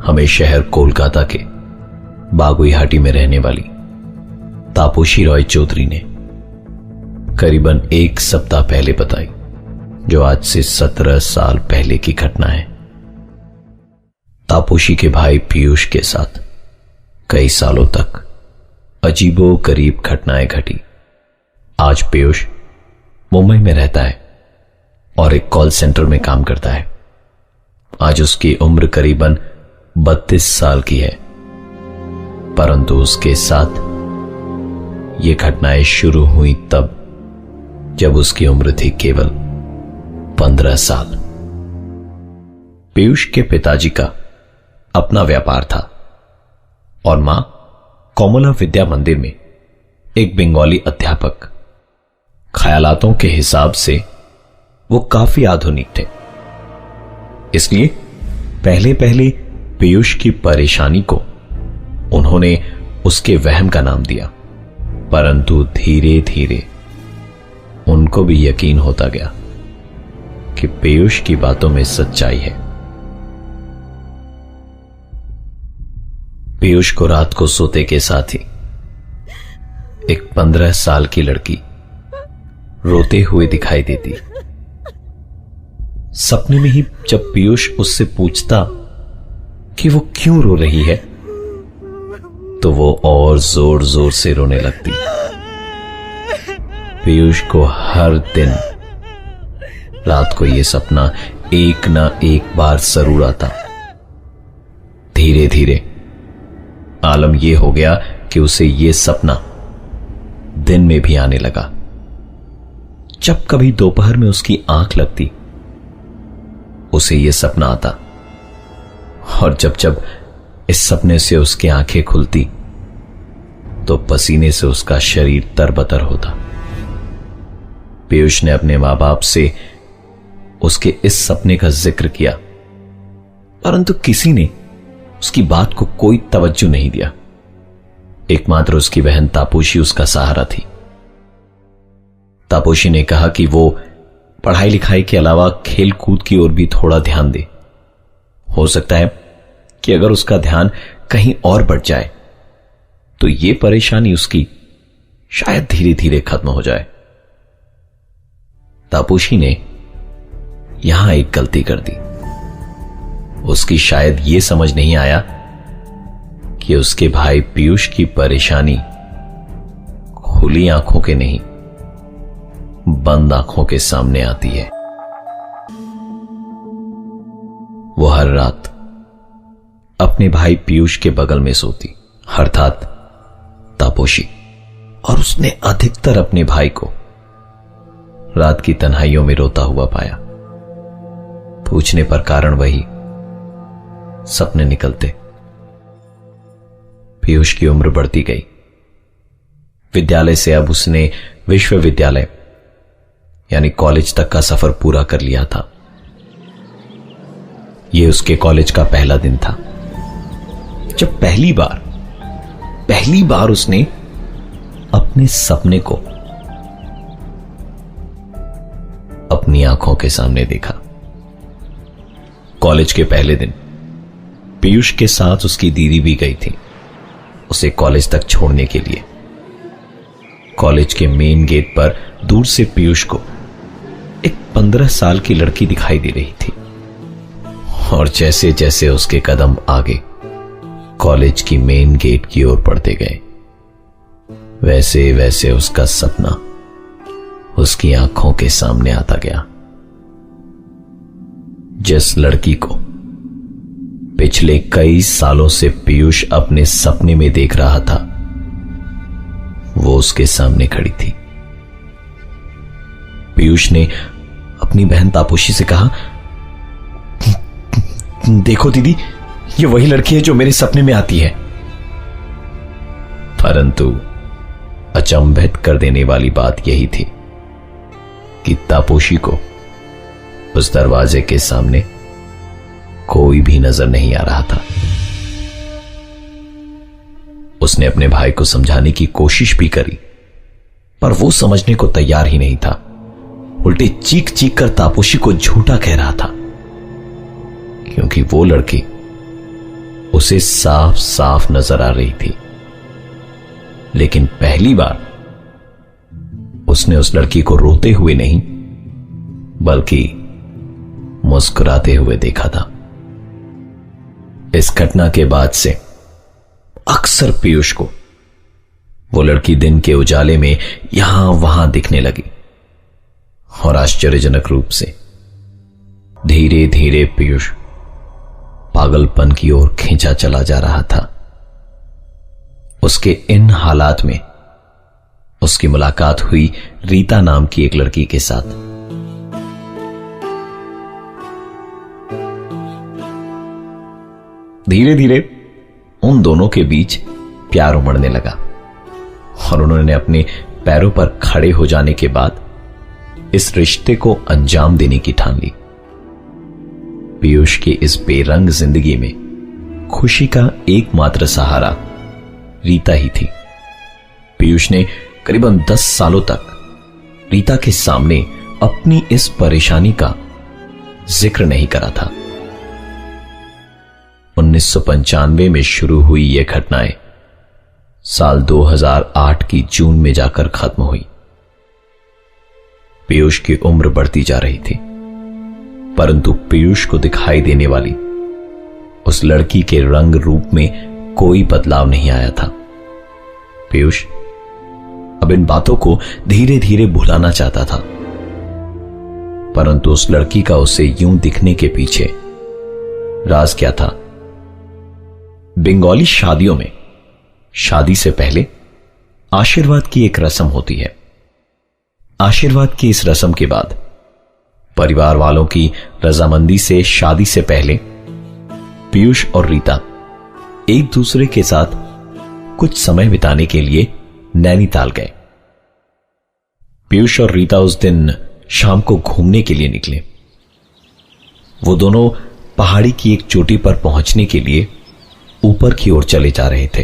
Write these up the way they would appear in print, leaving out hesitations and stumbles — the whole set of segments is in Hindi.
हमें शहर कोलकाता के बागुईहाटी में रहने वाली तापोशी रॉय चौधरी ने करीबन 1 सप्ताह पहले बताई, जो आज से 17 साल पहले की घटना है। तापोशी के भाई पीयूष के साथ कई सालों तक अजीबो गरीब घटनाएं घटी। आज पीयूष मुंबई में रहता है और एक कॉल सेंटर में काम करता है। आज उसकी उम्र करीबन 32 साल की है, परंतु उसके साथ ये घटनाएं शुरू हुई तब जब उसकी उम्र थी केवल 15 साल। पीयूष के पिताजी का अपना व्यापार था और मां कोमला विद्या मंदिर में एक बंगाली अध्यापक। ख्यालातों के हिसाब से वो काफी आधुनिक थे, इसलिए पहले पहले पीयूष की परेशानी को उन्होंने उसके वहम का नाम दिया, परंतु धीरे धीरे उनको भी यकीन होता गया कि पीयूष की बातों में सच्चाई है। पीयूष को रात को सोते के साथ ही एक 15 साल की लड़की रोते हुए दिखाई देती। सपने में ही जब पीयूष उससे पूछता कि वो क्यों रो रही है, तो वो और जोर जोर से रोने लगती। पीयूष को हर दिन रात को यह सपना एक ना एक बार जरूर आता। धीरे धीरे आलम यह हो गया कि उसे यह सपना दिन में भी आने लगा। जब कभी दोपहर में उसकी आंख लगती, उसे यह सपना आता, और जब जब इस सपने से उसकी आंखें खुलती तो पसीने से उसका शरीर तरबतर होता। पीयूष ने अपने मां बाप से उसके इस सपने का जिक्र किया, परंतु किसी ने उसकी बात को कोई तवज्जो नहीं दिया। एकमात्र उसकी बहन तापोशी उसका सहारा थी। तापोशी ने कहा कि वो पढ़ाई लिखाई के अलावा खेल कूद की ओर भी थोड़ा ध्यान दे। हो सकता है कि अगर उसका ध्यान कहीं और बढ़ जाए तो ये परेशानी उसकी शायद धीरे धीरे खत्म हो जाए। तापोशी ने यहां एक गलती कर दी। उसकी शायद यह समझ नहीं आया कि उसके भाई पीयूष की परेशानी खुली आंखों के नहीं, बंद आंखों के सामने आती है। वो हर रात अपने भाई पीयूष के बगल में सोती, अर्थात तापोशी, और उसने अधिकतर अपने भाई को रात की तन्हाइयों में रोता हुआ पाया। पूछने पर कारण वही, सपने निकलते। पीयूष की उम्र बढ़ती गई। विद्यालय से अब उसने विश्वविद्यालय यानी कॉलेज तक का सफर पूरा कर लिया था। यह उसके कॉलेज का पहला दिन था जब पहली बार उसने अपने सपने को अपनी आंखों के सामने देखा। कॉलेज के पहले दिन पीयूष के साथ उसकी दीदी भी गई थी उसे कॉलेज तक छोड़ने के लिए। कॉलेज के मेन गेट पर दूर से पीयूष को एक 15 साल की लड़की दिखाई दे रही थी, और जैसे जैसे उसके कदम आगे कॉलेज की मेन गेट की ओर बढ़ते गए, वैसे वैसे उसका सपना उसकी आंखों के सामने आता गया। जिस लड़की को पिछले कई सालों से पीयूष अपने सपने में देख रहा था, वो उसके सामने खड़ी थी। पीयूष ने अपनी बहन तापोशी से कहा, देखो दीदी, ये वही लड़की है जो मेरे सपने में आती है। परंतु अचंभित कर देने वाली बात यही थी कि तापोशी को उस दरवाजे के सामने कोई भी नजर नहीं आ रहा था। उसने अपने भाई को समझाने की कोशिश भी करी, पर वो समझने को तैयार ही नहीं था। उल्टे चीख चीख कर तापोशी को झूठा कह रहा था, क्योंकि वो लड़की उसे साफ साफ नजर आ रही थी। लेकिन पहली बार उसने उस लड़की को रोते हुए नहीं बल्कि मुस्कुराते हुए देखा था। इस घटना के बाद से अक्सर पीयूष को वो लड़की दिन के उजाले में यहां वहां दिखने लगी और आश्चर्यजनक रूप से धीरे धीरे पीयूष पागलपन की ओर खींचा चला जा रहा था। उसके इन हालात में उसकी मुलाकात हुई रीता नाम की एक लड़की के साथ। धीरे धीरे उन दोनों के बीच प्यार उमड़ने लगा और उन्होंने अपने पैरों पर खड़े हो जाने के बाद इस रिश्ते को अंजाम देने की ठान ली। पीयूष की इस बेरंग जिंदगी में खुशी का एकमात्र सहारा रीता ही थी। पीयूष ने करीबन 10 सालों तक रीता के सामने अपनी इस परेशानी का जिक्र नहीं करा था। 1995 में शुरू हुई यह घटनाएं साल 2008 की जून में जाकर खत्म हुई। पीयूष की उम्र बढ़ती जा रही थी, परंतु पीयूष को दिखाई देने वाली उस लड़की के रंग रूप में कोई बदलाव नहीं आया था। पीयूष अब इन बातों को धीरे धीरे भुलाना चाहता था, परंतु उस लड़की का उसे यूं दिखने के पीछे राज क्या था? बंगाली शादियों में शादी से पहले आशीर्वाद की एक रस्म होती है। आशीर्वाद की इस रस्म के बाद परिवार वालों की रजामंदी से शादी से पहले पीयूष और रीता एक दूसरे के साथ कुछ समय बिताने के लिए नैनीताल गए। पीयूष और रीता उस दिन शाम को घूमने के लिए निकले। वो दोनों पहाड़ी की एक चोटी पर पहुंचने के लिए ऊपर की ओर चले जा रहे थे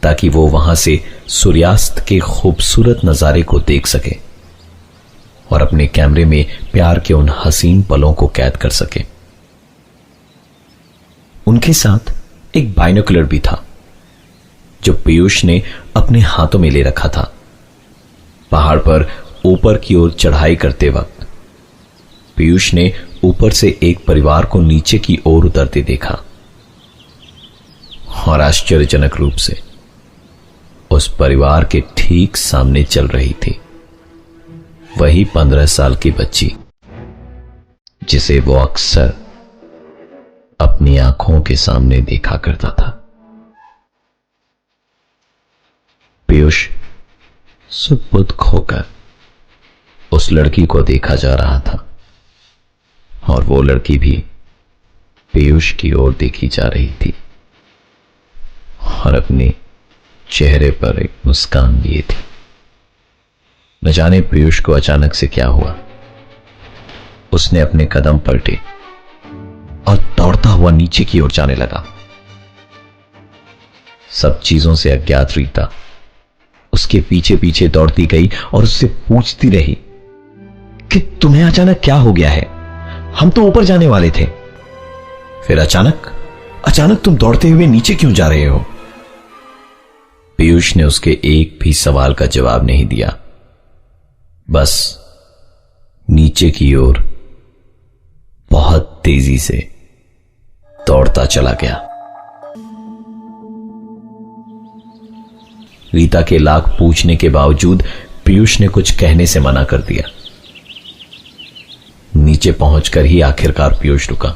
ताकि वो वहां से सूर्यास्त के खूबसूरत नजारे को देख सके और अपने कैमरे में प्यार के उन हसीन पलों को कैद कर सके। उनके साथ एक बाइनोकुलर भी था जो पीयूष ने अपने हाथों में ले रखा था। पहाड़ पर ऊपर की ओर चढ़ाई करते वक्त पीयूष ने ऊपर से एक परिवार को नीचे की ओर उतरते देखा और आश्चर्यजनक रूप से उस परिवार के ठीक सामने चल रही थी वही 15 साल की बच्ची जिसे वो अक्सर अपनी आंखों के सामने देखा करता था। पीयूष सुबुध खोकर उस लड़की को देखा जा रहा था और वो लड़की भी पीयूष की ओर देखी जा रही थी और अपने चेहरे पर एक मुस्कान लिए थी। न जाने पीयूष को अचानक से क्या हुआ। उसने अपने कदम पलटे और दौड़ता हुआ नीचे की ओर जाने लगा। सब चीजों से अज्ञात रीता उसके पीछे पीछे दौड़ती गई और उससे पूछती रही कि तुम्हें अचानक क्या हो गया है? हम तो ऊपर जाने वाले थे। फिर अचानक तुम दौड़ते हुए नीचे क्यों जा रहे हो? पीयूष ने उसके एक भी सवाल का जवाब नहीं दिया, बस नीचे की ओर बहुत तेजी से दौड़ता चला गया। रीता के लाख पूछने के बावजूद पीयूष ने कुछ कहने से मना कर दिया। नीचे पहुंचकर ही आखिरकार पीयूष रुका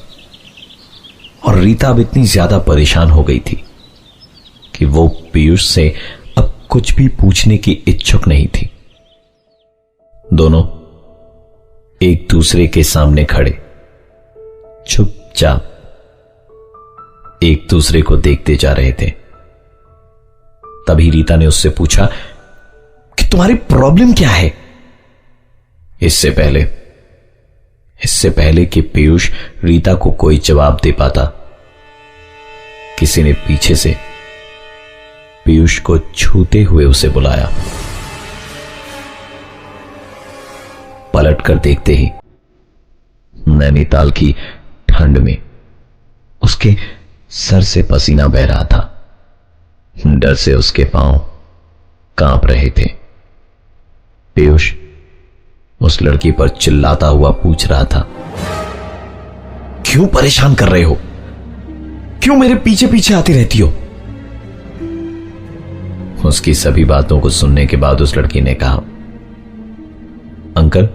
और रीता अब इतनी ज्यादा परेशान हो गई थी कि वो पीयूष से अब कुछ भी पूछने की इच्छुक नहीं थी। दोनों एक दूसरे के सामने खड़े चुपचाप एक दूसरे को देखते जा रहे थे। तभी रीता ने उससे पूछा कि तुम्हारी प्रॉब्लम क्या है? इससे पहले कि पीयूष रीता को कोई जवाब दे पाता, किसी ने पीछे से पीयूष को छूते हुए उसे बुलाया। पलटकर देखते ही नैनीताल की ठंड में उसके सर से पसीना बह रहा था। डर से उसके पांव कांप रहे थे। पीयूष उस लड़की पर चिल्लाता हुआ पूछ रहा था, क्यों परेशान कर रहे हो? क्यों मेरे पीछे पीछे आती रहती हो? उसकी सभी बातों को सुनने के बाद उस लड़की ने कहा, अंकल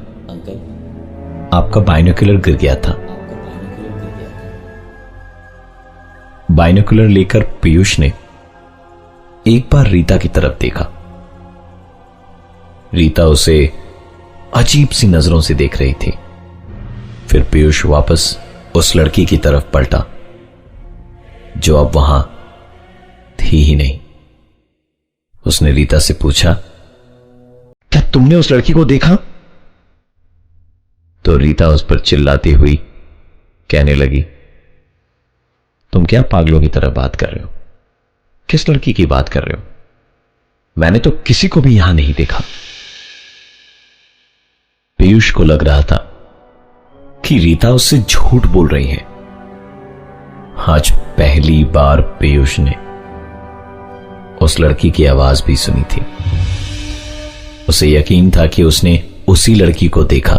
आपका बाइनोकुलर गिर गया था। बाइनोकुलर लेकर पीयूष ने एक बार रीता की तरफ देखा। रीता उसे अजीब सी नजरों से देख रही थी। फिर पीयूष वापस उस लड़की की तरफ पलटा जो अब वहां थी ही नहीं। उसने रीता से पूछा, क्या तुमने उस लड़की को देखा? तो रीता उस पर चिल्लाती हुई कहने लगी, तुम क्या पागलों की तरह बात कर रहे हो? किस लड़की की बात कर रहे हो? मैंने तो किसी को भी यहां नहीं देखा। पीयूष को लग रहा था कि रीता उससे झूठ बोल रही है। आज पहली बार पीयूष ने उस लड़की की आवाज भी सुनी थी। उसे यकीन था कि उसने उसी लड़की को देखा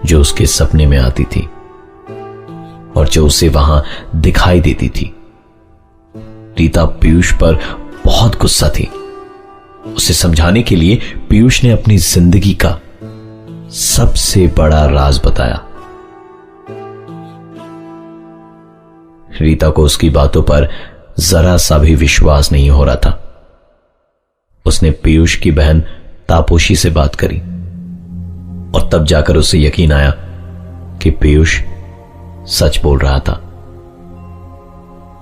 जो उसके सपने में आती थी और जो उसे वहां दिखाई देती थी। रीता पीयूष पर बहुत गुस्सा थी। उसे समझाने के लिए पीयूष ने अपनी जिंदगी का सबसे बड़ा राज बताया। रीता को उसकी बातों पर जरा सा भी विश्वास नहीं हो रहा था। उसने पीयूष की बहन तापोशी से बात करी और तब जाकर उसे यकीन आया कि पीयूष सच बोल रहा था।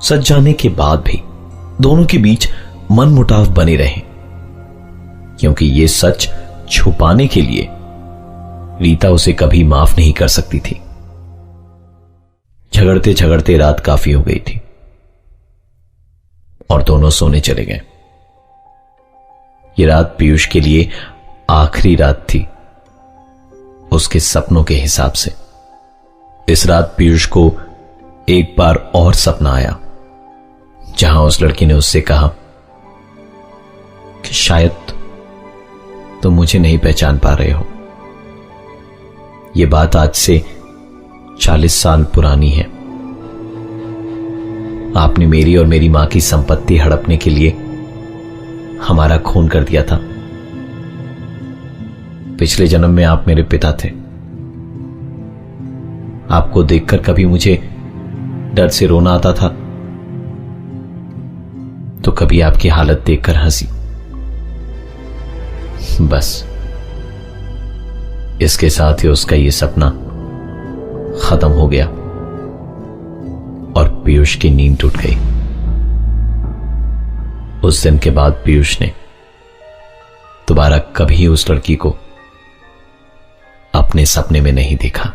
सच जाने के बाद भी दोनों के बीच मनमुटाव बने रहे, क्योंकि यह सच छुपाने के लिए रीता उसे कभी माफ नहीं कर सकती थी। झगड़ते झगड़ते रात काफी हो गई थी और दोनों सोने चले गए। यह रात पीयूष के लिए आखिरी रात थी उसके सपनों के हिसाब से। इस रात पीयूष को एक बार और सपना आया जहां उस लड़की ने उससे कहा कि शायद तुम मुझे नहीं पहचान पा रहे हो। यह बात आज से 40 साल पुरानी है। आपने मेरी और मेरी मां की संपत्ति हड़पने के लिए हमारा खून कर दिया था। पिछले जन्म में आप मेरे पिता थे। आपको देखकर कभी मुझे डर से रोना आता था तो कभी आपकी हालत देखकर हंसी। बस इसके साथ ही उसका यह सपना खत्म हो गया और पीयूष की नींद टूट गई। उस दिन के बाद पीयूष ने दोबारा कभी उस लड़की को अपने सपने में नहीं देखा।